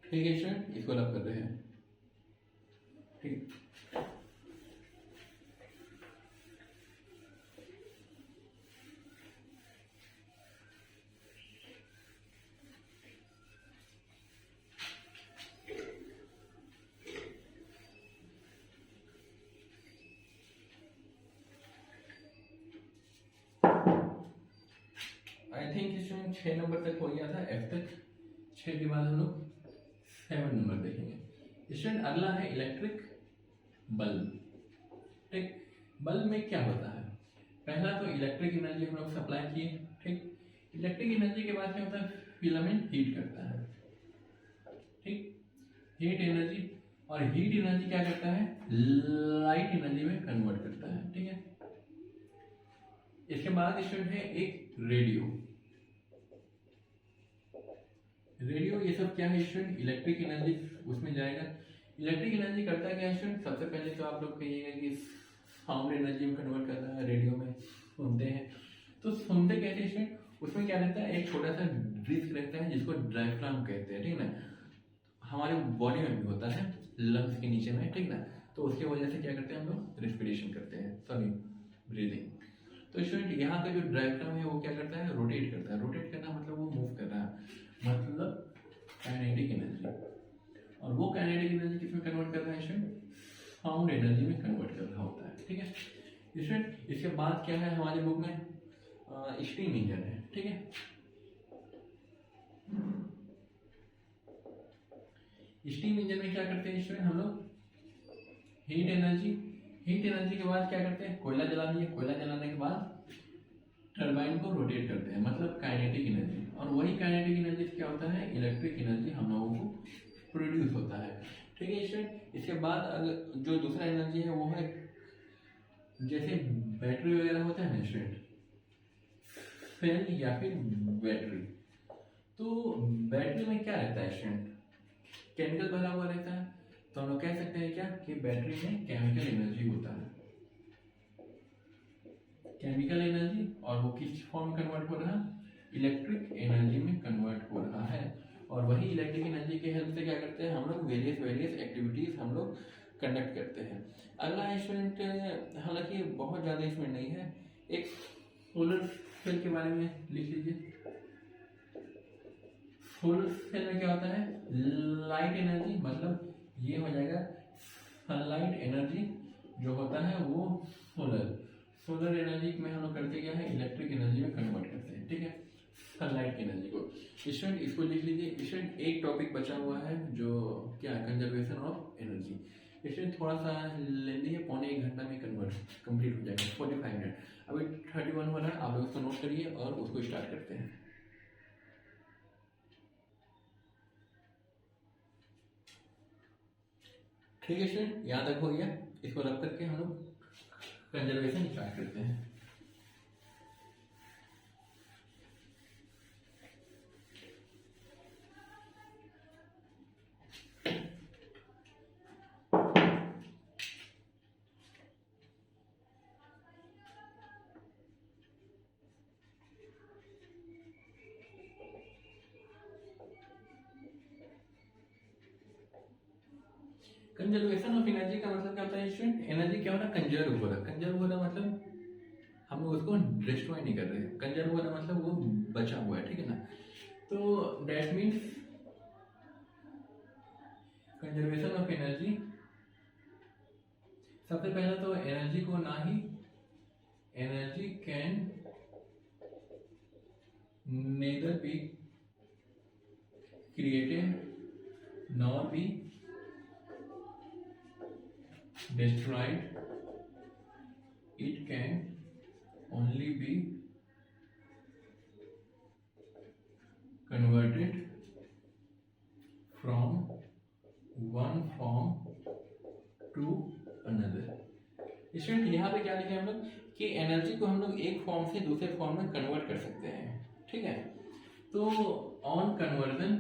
ठीक है स्टूडेंट, इसको रब कर रहे हैं, ठीक। आई थिंक इसमें 6 नंबर तक हो गया था, एफ तक। 6 के बाद हम लोग 7 नंबर देखेंगे। स्टूडेंट अगला है इलेक्ट्रिक बल्ब, ठीक। बल्ब में क्या होता है, पहला तो इलेक्ट्रिक एनर्जी हम लोग सप्लाई किए, ठीक। इलेक्ट्रिक एनर्जी के बाद क्या होता है, फिलामेंट हीट करता है, ठीक, हीट एनर्जी। और हीट एनर्जी क्या करता है, लाइट एनर्जी में कन्वर्ट करता है, ठीक है। इसके बाद स्टूडेंट है एक रेडियो। रेडियो ये सब क्या है स्टूडेंट, इलेक्ट्रिक एनर्जी उसमें जाएगा। इलेक्ट्रिक एनर्जी करता है क्या स्टूडेंट, सबसे पहले तो आप लोग कहिएगा कि साउंड एनर्जी में कन्वर्ट करता है, रेडियो में सुनते हैं। तो सुनते कैसे स्टूडेंट, उसमें क्या रहता है, एक छोटा सा डिस्क रहता है जिसको डायफ्राम कहते हैं, ठीक ना। हमारे बॉडी में भी होता है, लंग्स के नीचे में, ठीक ना। तो उसकी वजह से क्या करते हैं हम लोग, रेस्पिरेशन करते हैं, सॉरी ब्रीदिंग। तो स्टूडेंट यहाँ का जो डायफ्राम है वो क्या करता है, रोटेट करता है। रोटेट करना मतलब वो मूव कर रहा है, मतलब काइनेटिक एनर्जी। और वो काइनेटिक एनर्जी किस में कन्वर्ट कर रहा है स्टूडेंट, साउंड एनर्जी में कन्वर्ट कर रहा होता है। ठीक है स्टूडेंट। इसके बाद क्या है हमारी बुक में, स्टीम इंजन है। ठीक है, स्टीम इंजन में क्या करते हैं स्टूडेंट हम लोग, हीट एनर्जी के बाद क्या करते हैं, कोयला जला दिए, कोयला जलाने के बाद टरबाइन को रोटेट करते हैं, मतलब काइनेटिक एनर्जी। और वही काइनेटिक एनर्जी क्या होता है, इलेक्ट्रिक एनर्जी हम लोगों को प्रोड्यूस होता है। ठीक है स्टूडेंट। इसके बाद अगर जो दूसरा एनर्जी है वो है, जैसे बैटरी वगैरह होता है ना स्टूडेंट, सेल या फिर बैटरी, तो बैटरी में क्या रहता है स्टूडेंट, केमिकल भरा हुआ रहता है। तो हम लोग कह सकते हैं क्या कि बैटरी में केमिकल एनर्जी होता है, केमिकल एनर्जी, और वो किस फॉर्म में कन्वर्ट हो रहा है, इलेक्ट्रिक एनर्जी में कन्वर्ट हो रहा है। और वही इलेक्ट्रिक एनर्जी की हेल्प से क्या करते हैं हम लोग, वेरियस एक्टिविटीज हम लोग कंडक्ट करते हैं। अगला स्टूडेंट, हालांकि बहुत ज़्यादा इसमें नहीं है, एक सोलर सेल के बारे में लिख लीजिए। सोलर सेल में क्या होता है, लाइट एनर्जी, मतलब ये हो जाएगा सनलाइट एनर्जी जो होता है वो सोलर एनर्जी में हम लोग करते क्या है, इलेक्ट्रिक एनर्जी में कन्वर्ट करते हैं। ठीक है, सनलाइट एनर्जी को। स्टूडेंट इसको लिख लीजिए। स्टूडेंट एक टॉपिक बचा हुआ है जो क्या है, कंजर्वेशन ऑफ एनर्जी। स्टूडेंट थोड़ा सा लेंदी है, पौने 1 घंटा में कंप्लीट हो जाएगा, 45 मिनट। अभी 31 हो रहा है, आप लोग उसको नोट करिए और उसको स्टार्ट करते हैं। ठीक है स्टूडेंट, यहाँ तक हो गया। इसको रख करके हम लोग कंजर्वेशन स्टार्ट करते हैं। कंजर्वेशन ऑफ एनर्जी का मतलब क्या होता है स्टूडेंट, एनर्जी क्या हो रहा है, कंजर्व हो रहा है। कंजर्व हो रहा मतलब हम लोग उसको डिस्ट्रॉय नहीं कर रहे, कंजर्व हो रहा मतलब वो बचा हुआ है। ठीक है ना, तो that means conservation of energy, सबसे पहला तो एनर्जी को ना ही, energy can neither be created nor be destroyed, it can only be converted from one form to another। Student यहाँ पे क्या लिखे हम लोग कि एनर्जी को हम लोग एक फॉर्म से दूसरे फॉर्म में कन्वर्ट कर सकते हैं। ठीक है, तो ऑन कन्वर्जन,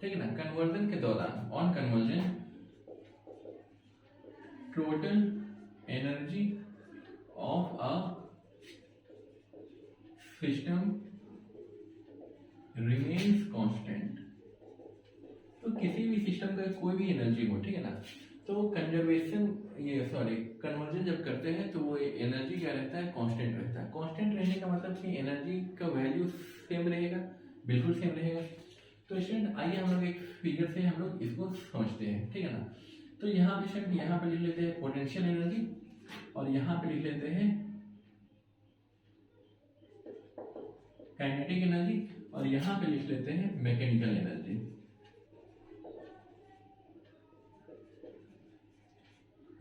ठीक है ना, कन्वर्जन के दौरान, on conversion total energy of a system remains constant. तो किसी भी सिस्टम का कोई भी एनर्जी हो, ठीक है ना, तो कन्वर्जन जब करते हैं तो वो एनर्जी क्या रहता है, कांस्टेंट रहता है। कांस्टेंट रहने का मतलब कि एनर्जी का वैल्यू सेम रहेगा, बिल्कुल सेम रहेगा। तो स्टूडेंट आइए हम लोग एक फिगर से हम लोग इसको समझते हैं। ठीक है ना, तो यहाँ पे स्टूडेंट यहाँ पे लिख लेते हैं पोटेंशियल एनर्जी, और यहाँ पे लिख लेते हैं काइनेटिक एनर्जी, और यहाँ पे लिख लेते हैं mechanical energy.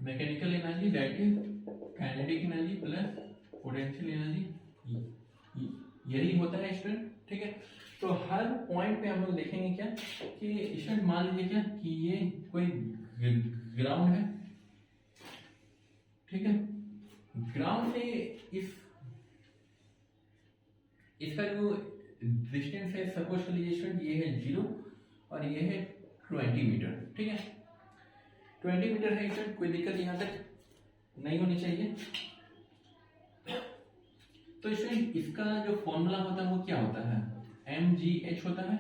Mechanical energy that is kinetic energy plus potential energy, यही होता है स्टूडेंट। ठीक है, तो हर पॉइंट पे हम लोग देखेंगे क्या कि स्टूडेंट मान लीजिए क्या कि ये कोई ग्राउंड है। ठीक है, ग्राउंड से इसका जो डिस्टेंस है, सपोज कर लीजिए स्टूडेंट ये है 0 और ये है 20 मीटर। ठीक है, 20 मीटर है स्टूडेंट, कोई दिक्कत यहाँ तक नहीं होनी चाहिए। तो स्टूडेंट इसका जो फॉर्मूला होता है वो क्या होता है, mgh होता है,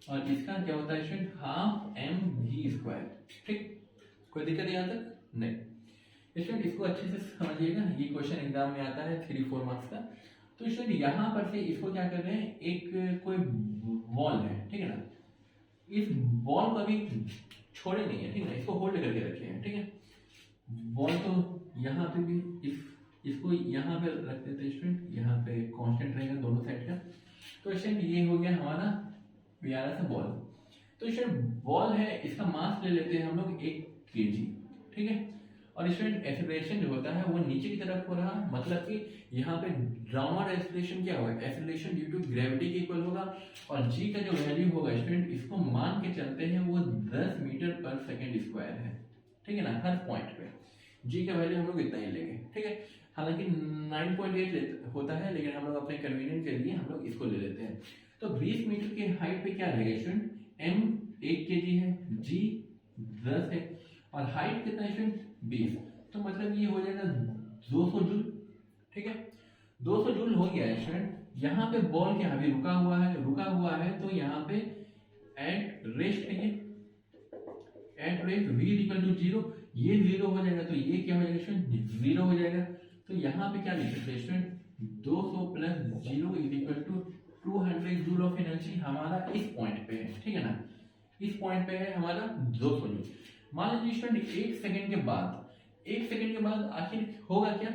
और इसका क्या होता है स्टूडेंट, हाफ mv²। ठीक, कोई दिक्कत यहाँ तक नहीं। स्टूडेंट इसको अच्छे से समझिएगा, ये क्वेश्चन एग्जाम में आता है 3-4 मार्क्स का। तो स्टूडेंट यहाँ पर से इसको क्या कर रहे हैं, एक कोई बॉल है, ठीक है ना, इस बॉल को अभी छोड़े नहीं है, ठीक है ना, इसको होल्ड करके रखे हैं। ठीक है, बॉल तो यहाँ पे भी इसको यहाँ पे रख देते हैं स्टूडेंट, यहाँ पे कांस्टेंट रहेगा दोनों साइड का। तो स्टूडेंट ये हो गया हमारा प्यारा सा बॉल। तो स्टूडेंट बॉल है, इसका मास ले लेते हैं हम लोग 1 kg, ठीक है। और स्टूडेंट एक्सेलरेशन जो होता है वो नीचे की तरफ हो रहा, मतलब कि यहाँ पे डाउनवर्ड एक्सेलरेशन क्या होगा, एक्सेलरेशन ड्यू टू ग्रेविटी के इक्वल होगा। और जी का जो वैल्यू होगा स्टूडेंट, इसको मान के चलते हैं वो 10 मीटर पर सेकेंड स्क्वायर है, ठीक है ना। हर पॉइंट पे जी का वैल्यू हम लोग इतना ही लेंगे, ठीक है। हालांकि 9.8 होता है, लेकिन हम लोग अपने कन्वीनियंस के लिए हम लोग इसको ले लेते हैं। तो 20 मीटर की हाइट पे क्या रहेगा स्टूडेंट, m 1 kg है, g 10 है, और हाइट कितना है स्टूडेंट 20, तो मतलब ये हो जाएगा 200 जूल, ठीक है। 200 जूल हो गया है स्टूडेंट। यहाँ पे बॉल क्या अभी रुका हुआ है, तो यहाँ पे एट रेस्ट है, at rest v equal to 0, ये 0 हो जाएगा, तो ये क्या हो जाएगा स्टूडेंट 0 हो जाएगा। तो यहाँ पे क्या लिख सकते हैं student, 200 plus 0 is equal to 200 joule of energy हमारा इस पॉइंट पे है, ठीक है ना। इस पॉइंट पे है हमारा 200 जूल। मान लीजिए स्टूडेंट 1 सेकंड के बाद आखिर होगा क्या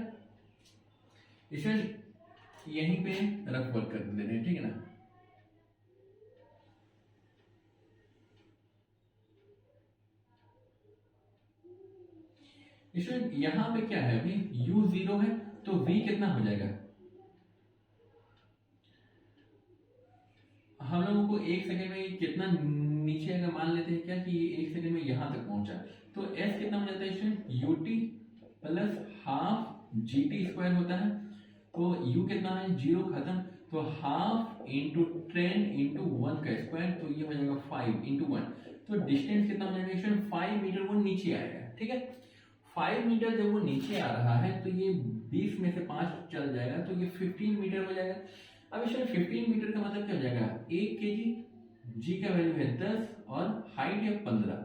स्टूडेंट, यहीं पे रफ वर्क कर दे रहे हैं, ठीक है ना। स्टूडेंट यहाँ पे क्या है, अभी u 0 है, तो v कितना हो जाएगा, हम लोगों को 1 सेकंड में कितना नीचे अगर मान लेते हैं क्या कि ये 1 सेकंड में यहाँ तक पहुंचा, तो s कितना हो जाता है student ut plus half gt square होता है। तो u कितना है 0 खत्म, तो हाफ इंटू 10 इंटू 1 का स्क्वायर, तो ये हो जाएगा 5 इंटू 1। तो डिस्टेंस कितना हो जाएगा स्टूडेंट 5 मीटर वो नीचे आएगा, ठीक है। 5 मीटर जब वो नीचे आ रहा है तो ये 20 में से 5 चल जाएगा, तो ये 15 मीटर हो जाएगा। अब इसमें 15 मीटर का मतलब क्या हो जाएगा, 1 kg, g का वैल्यू है 10 और हाइट है 15,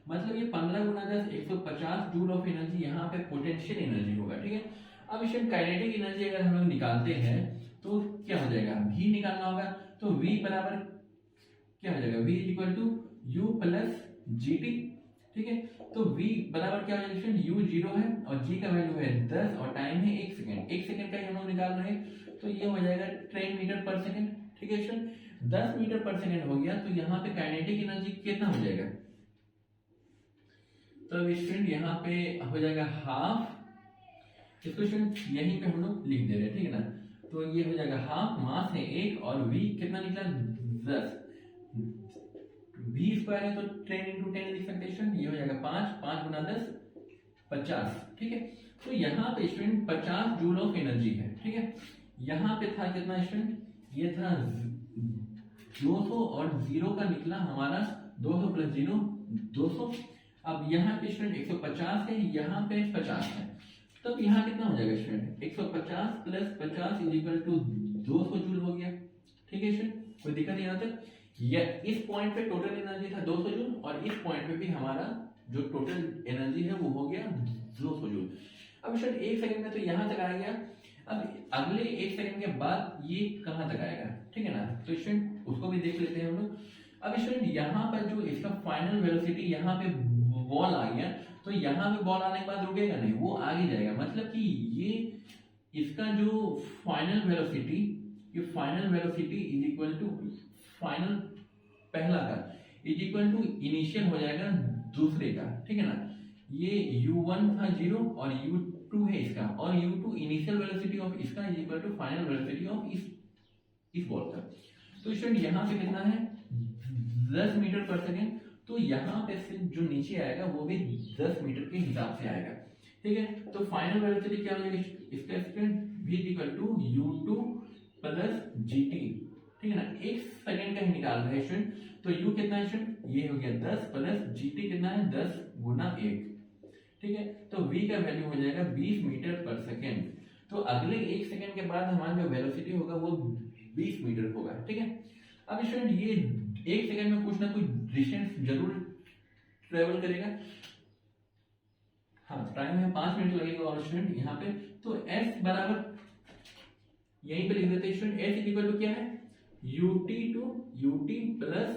मतलब ये 15 गुना 10 150 जूल ऑफ एनर्जी यहाँ पे पोटेंशियल एनर्जी होगा, ठीक है। अब इसमें काइनेटिक एनर्जी अगर हम लोग निकालते हैं तो क्या हो जाएगा, v निकालना होगा, तो v बराबर क्या हो जाएगा, v equal to u plus gt, ठीक है। तो v बराबर क्या हो जाएगा, u 0 है और g का वैल्यू है 10 और टाइम है 1 सेकंड, 1 सेकंड का ही हम लोग निकाल रहे हैं, तो ये हो जाएगा 10 मीटर पर सेकंड, ठीक है स्टूडेंट। 10 मीटर पर सेकंड हो गया, तो यहाँ पे काइनेटिक एनर्जी कितना हो जाएगा, तो स्टूडेंट यहाँ पे हो जाएगा हाफ, इसको स्टूडेंट यहीं पे हम लोग लिख दे रहे हैं, ठीक है ना। तो ये हो जाएगा हाफ, मास है 1 और v कितना निकला 10, v स्क्वायर है तो 10 इंटू 10 लिख सकते हैं स्टूडेंट, ये हो जाएगा 5 गुना 10 50, ठीक है। तो यहाँ पे स्टूडेंट 50 जूल ऑफ एनर्जी है, ठीक है। यहाँ पे था कितना स्टूडेंट, ये था 200 और 0 का निकला हमारा 200 प्लस 0 200। अब यहाँ पे स्टूडेंट 150 है, यहाँ पे 50 है, तब यहाँ कितना हो जाएगा student 150 plus 50 is equal to 200 joule हो गया, ठीक है स्टूडेंट, कोई दिक्कत नहीं आता। इस पॉइंट पे टोटल एनर्जी था 200 जूल और इस पॉइंट पे भी हमारा जो टोटल एनर्जी है वो हो गया 200 जूल। अब स्टूडेंट 1 सेकंड में तो यहाँ तक आ गया, अब अगले 1 सेकंड के बाद ये कहाँ तक आएगा, ठीक है ना। तो स्टूडेंट उसको भी देख लेते हैं हम लोग। अब स्टूडेंट यहाँ पर जो इसका फाइनल वेलोसिटी यहाँ पे बॉल आ गया, तो यहाँ पे बॉल आने के बाद रुकेगा नहीं, वो आगे जाएगा, मतलब कि ये इसका जो फाइनल वेलोसिटी, ये final velocity is equal to final पहला का इज इक्वल टू इनिशियल हो जाएगा दूसरे का, ठीक है ना। ये u1 था 0 और u2 है इसका, और u2 इनिशियल वेलोसिटी ऑफ इसका is equal to final velocity of इस बॉल का। तो स्टूडेंट यहाँ पे कितना है 10 मीटर पर सेकेंड, तो यहाँ पे से जो नीचे आएगा वो भी 10 मीटर के हिसाब से आएगा, ठीक है। तो फाइनल वेलोसिटी क्या हो जाएगी इसका student, v equal to u2 plus gt, ठीक है ना। 1 सेकंड का ही निकाल रहे हैं स्टूडेंट, तो u कितना है स्टूडेंट, ये हो गया 10 प्लस gt कितना है 10 गुना 1, ठीक है। तो v का वैल्यू हो जाएगा 20 मीटर पर सेकेंड। तो अगले 1 सेकंड के बाद हमारा जो वेलोसिटी होगा वो 20 मीटर होगा, ठीक है। अब स्टूडेंट ये 1 सेकंड में कुछ ना कुछ डिस्टेंस जरूर ट्रेवल करेगा, हाँ टाइम है 5 मिनट लगेगा और स्टूडेंट यहाँ पे, तो s बराबर यहीं पे लिख देते हैं स्टूडेंट, s इक्वल टू क्या है ut to ut plus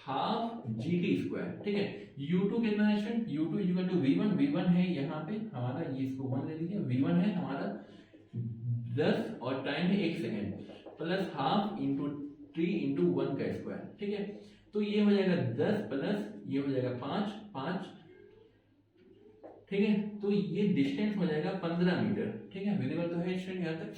half G T square, ठीक है। U2 कितना है student, U2 equal to V1, V1 है यहाँ पे हमारा, ये इसको 1 ले लीजिए, V1 है हमारा 10 और टाइम है 1 second, plus half into 3 into 1 का स्क्वायर, ठीक है। तो ये हो जाएगा 10 प्लस ये हो जाएगा 5, 5, ठीक है। तो ये डिस्टेंस हो जाएगा 15 मीटर, ठीक है। विजिबल तो है स्टूडेंट यहाँ तक।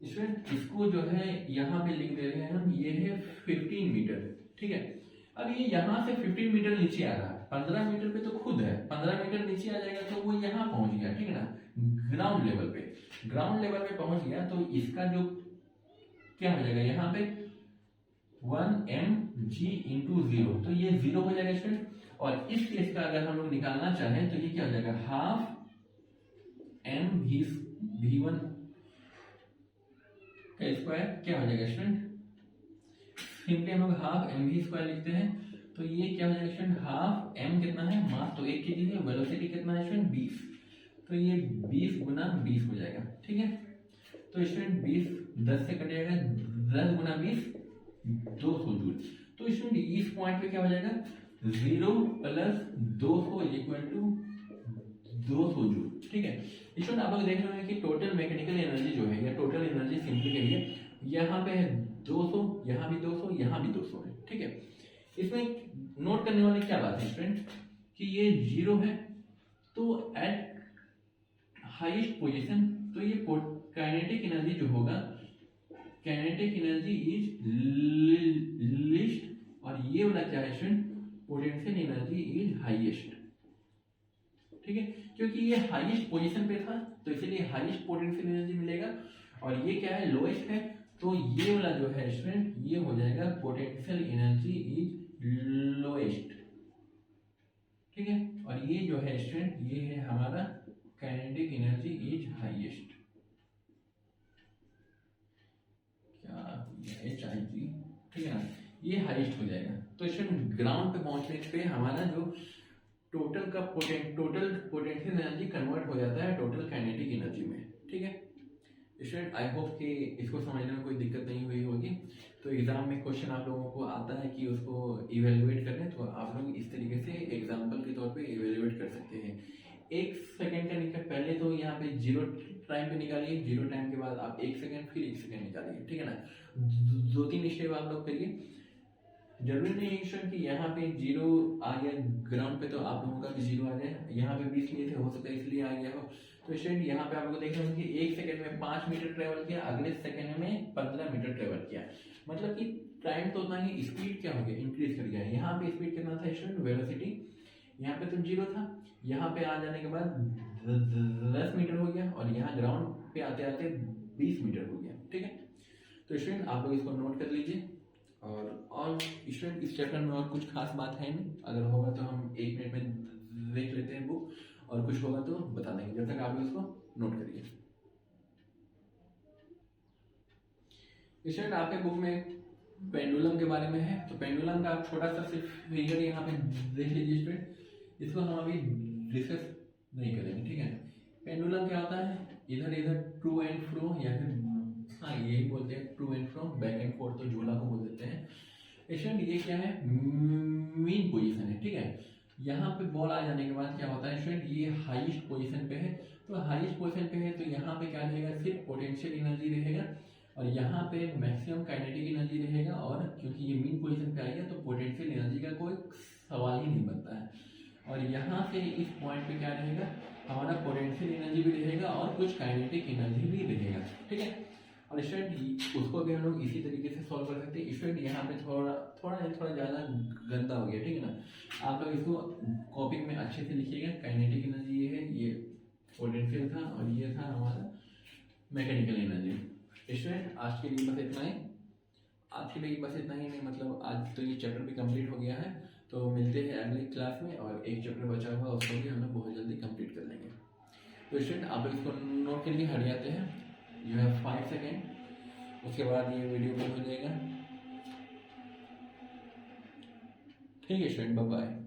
स्टूडेंट इसको जो है यहाँ पे लिख दे रहे हैं हम, ये है 15 मीटर, ठीक है। अब ये यहाँ से 15 मीटर नीचे आ रहा है, 15 मीटर पे तो खुद है, 15 मीटर नीचे आ जाएगा तो वो यहाँ पहुंच गया, ठीक है ना, ग्राउंड लेवल पे। ग्राउंड लेवल पे पहुंच गया तो इसका जो क्या हो जाएगा यहाँ पे 1 mg इंटू 0, तो ये 0 हो जाएगा स्टूडेंट। और इस केस का अगर हम लोग निकालना चाहें तो ये क्या हो जाएगा, हाफ एम v1 का स्क्वायर क्या हो जाएगा स्टूडेंट, सिंपली हम लोग हाफ एम वी स्क्वायर लिखते हैं। तो ये क्या हो जाएगा स्टूडेंट, हाफ एम कितना है, मास तो 1 kg है, वेलोसिटी कितना है स्टूडेंट 20, तो ये 20 गुना 20 हो जाएगा, ठीक है। तो स्टूडेंट 20 10 से कटेगा, 10 गुना 20 200 जूल। तो स्टूडेंट इस पॉइंट पे क्या हो जाएगा 0 प्लस 200 इक्वल टू 200 जूल, ठीक है। स्टूडेंट आप लोग देख रहे हैं कि टोटल मैकेनिकल एनर्जी जो है या टोटल एनर्जी सिंपली करिए, यहाँ पे है 200, यहाँ भी 200, यहाँ भी 200 है, ठीक है। इसमें नोट करने वाली क्या बात है स्टूडेंट कि ये 0 है, तो एट हाईएस्ट पोजीशन तो ये काइनेटिक एनर्जी जो होगा, काइनेटिक एनर्जी इज लिस्ट, और ये वाला क्या है student, potential energy is highest, ठीक है। क्योंकि ये हाईएस्ट पोजीशन पे था तो इसलिए हाईएस्ट पोटेंशियल एनर्जी मिलेगा, और ये क्या है लोएस्ट है, तो ये वाला जो है स्टूडेंट ये हो जाएगा पोटेंशियल एनर्जी इज लोएस्ट, ठीक है। और ये जो है स्टूडेंट ये है हमारा काइनेटिक एनर्जी इज हाईएस्ट, क्या HIG, ठीक है ना, ये हाईएस्ट हो जाएगा। तो स्टूडेंट ग्राउंड पे पहुंचने पे हमारा जो टोटल पोटेंशियल एनर्जी कन्वर्ट हो जाता है टोटल काइनेटिक एनर्जी में, ठीक है। स्टूडेंट आई होप कि इसको समझने में कोई दिक्कत नहीं हुई होगी। तो एग्जाम में क्वेश्चन आप लोगों को आता है कि उसको इवेलुएट करें, तो आप लोग इस तरीके से एग्जाम्पल के तौर पे इवेलुएट कर सकते हैं। 1 सेकेंड का निकल, पहले तो यहाँ पे 0 टाइम पे निकालिए, 0 टाइम के बाद आप 1 सेकेंड, फिर 1 सेकेंड निकालिए, ठीक है ना। 2-3 स्टेप आप लोग करिए। जरूरी नहीं है कि यहाँ पे 0 आ गया ग्राउंड पे तो आप लोगों का भी 0 आ जाए, यहाँ पे 20 लिए थे हो सकता है इसलिए आ गया हो। तो स्टूडेंट यहाँ पे आप लोग देख रहे हो कि 1 सेकंड में 5 मीटर ट्रेवल किया, अगले सेकंड में 15 मीटर ट्रेवल किया, मतलब कि टाइम तो उतना ही, स्पीड क्या हो गया इंक्रीज कर गया। यहाँ पे स्पीड कितना था स्टूडेंट, वेलोसिटी यहाँ पे तो 0 था, यहाँ पे आ जाने के बाद 10 मीटर हो गया, और यहाँ ग्राउंड पे आते आते 20 मीटर हो गया, ठीक है। तो स्टूडेंट आप लोग इसको नोट कर लीजिए। और स्टूडेंट इस चैप्टर में और कुछ खास बात है नहीं, अगर होगा तो हम 1 मिनट में देख लेते हैं बुक, और कुछ होगा तो बता देंगे, जब तक आप इसको नोट करिए। स्टूडेंट आपके बुक में पेंडुलम के बारे में है, तो पेंडुलम का आप छोटा सा सिर्फ फिगर यहाँ पे देख लीजिए स्टूडेंट, इसको हम अभी डिस्कस नहीं करेंगे, ठीक है। पेंडुलम क्या होता है, इधर इधर टू एंड फ्रो, या फिर हाँ यही बोलते हैं to and fro, back and forth तो झूला को बोल देते हैं। स्टूडेंट ये क्या है, मीन पोजीशन है, ठीक है। यहाँ पे बॉल आ जाने के बाद क्या होता है स्टूडेंट, ये हाईएस्ट पोजीशन पे है, तो हाईएस्ट पोजीशन पे है तो यहाँ पे क्या रहेगा, सिर्फ पोटेंशियल एनर्जी रहेगा, और यहाँ पे मैक्सिमम काइनेटिक एनर्जी रहेगा, और क्योंकि ये मीन पोजीशन पे आएगा तो पोटेंशियल एनर्जी का कोई सवाल ही नहीं बनता है। और यहाँ से इस पॉइंट पे क्या रहेगा, हमारा पोटेंशियल एनर्जी भी रहेगा और कुछ काइनेटिक एनर्जी भी रहेगा, ठीक है। और स्टूडेंट उसको भी हम लोग इसी तरीके से सॉल्व कर सकते हैं। स्टूडेंट यहाँ पे थोड़ा ज़्यादा गंदा हो गया, ठीक है ना। आप लोग इसको कॉपी में अच्छे से लिखिएगा। काइनेटिक एनर्जी ये है, ये पोटेंशियल था, और ये था हमारा मैकेनिकल एनर्जी। स्टूडेंट आज के लिए बस इतना ही, नहीं मतलब आज तो ये चैप्टर भी कंप्लीट हो गया है, तो मिलते हैं अगली क्लास में, और एक चैप्टर बचा हुआ उसको भी हम लोग बहुत जल्दी कंप्लीट कर लेंगे। तो स्टूडेंट आप लोग इसको नोट करके हट जाते हैं, यू हैव 5 सेकेंड, उसके बाद ये वीडियो बंद हो जाएगा, ठीक है स्टूडेंट, बाय बाय।